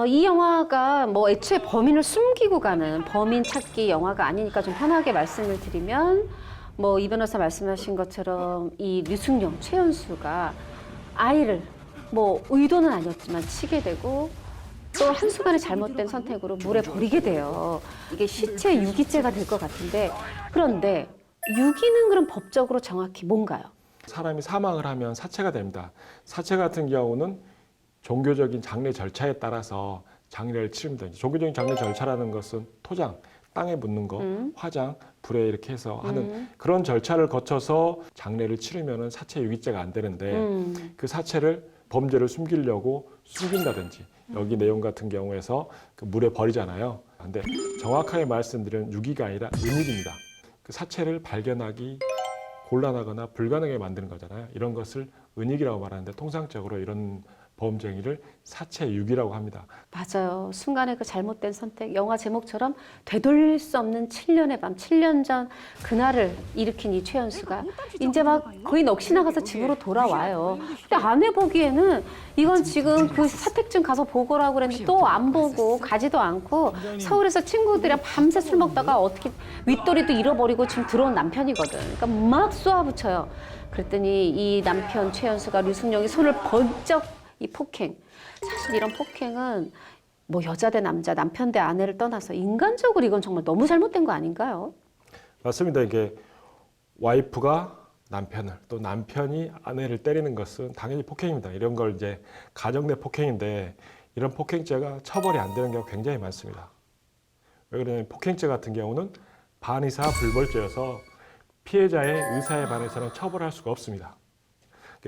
이 영화가 뭐 애초에 범인을 숨기고 가는 범인 찾기 영화가 아니니까 좀 편하게 말씀을 드리면 뭐 이 변호사 말씀하신 것처럼 이 류승룡, 최연수가 아이를 뭐 의도는 아니었지만 치게 되고 또 한순간에 잘못된 선택으로 물에 버리게 돼요. 이게 시체 유기죄가 될 것 같은데 그런데 유기는 그럼 법적으로 정확히 뭔가요? 사람이 사망을 하면 사체가 됩니다. 사체 같은 경우는 종교적인 장례 절차에 따라서 장례를 치릅니다. 종교적인 장례 절차라는 것은 토장, 땅에 묻는 거, 화장, 불에 이렇게 해서 하는 그런 절차를 거쳐서 장례를 치르면 사체 유기죄가 안 되는데 그 사체를 범죄를 숨기려고 숨긴다든지 여기 내용 같은 경우에서 그 물에 버리잖아요. 근데 정확하게 말씀드리면 유기가 아니라 은일입니다. 그 사체를 발견하기 곤란하거나 불가능하게 만드는 거잖아요. 이런 것을 은닉이라고 말하는데 통상적으로 이런 범죄 행위를 사체 유기라고 합니다. 맞아요. 순간에 그 잘못된 선택, 영화 제목처럼 되돌릴 수 없는 7년의 밤, 7년 전 그날을 일으킨 이 최연수가 이제 막 거의 넋이 나가서 집으로 돌아와요. 근데 아내 보기에는 이건 지금 그 사택증 가서 보고라고 그랬는데 또 안 보고 가지도 않고 서울에서 친구들이랑 밤새 술 먹다가 어떻게 윗도리도 잃어버리고 지금 들어온 남편이거든. 그러니까 막 쏘아붙여요. 그랬더니 이 남편 최연수가 류승룡이 손을 번쩍 이 폭행. 사실 이런 폭행은 뭐 여자 대 남자, 남편 대 아내를 떠나서 인간적으로 이건 정말 너무 잘못된 거 아닌가요? 맞습니다. 이게 와이프가 남편을 또 남편이 아내를 때리는 것은 당연히 폭행입니다. 이런 걸 이제 가정 내 폭행인데 이런 폭행죄가 처벌이 안 되는 경우가 굉장히 많습니다. 왜 그러냐면 폭행죄 같은 경우는 반의사 불벌죄여서 피해자의 의사에 반해서는 처벌할 수가 없습니다.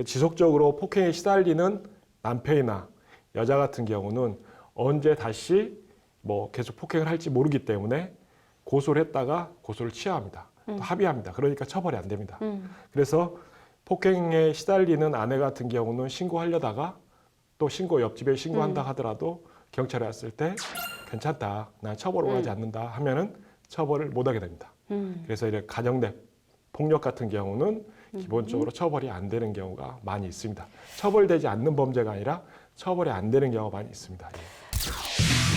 지속적으로 폭행에 시달리는 남편이나 여자 같은 경우는 언제 다시 뭐 계속 폭행을 할지 모르기 때문에 고소를 했다가 고소를 취하합니다. 또 합의합니다. 그러니까 처벌이 안 됩니다. 그래서 폭행에 시달리는 아내 같은 경우는 신고하려다가 또 옆집에 신고한다 하더라도 경찰에 왔을 때 괜찮다, 난 처벌 원하지 않는다 하면은 처벌을 못 하게 됩니다. 그래서 이런 가정 내 폭력 같은 경우는 기본적으로 처벌이 안 되는 경우가 많이 있습니다. 처벌되지 않는 범죄가 아니라 처벌이 안 되는 경우가 많이 있습니다. 예.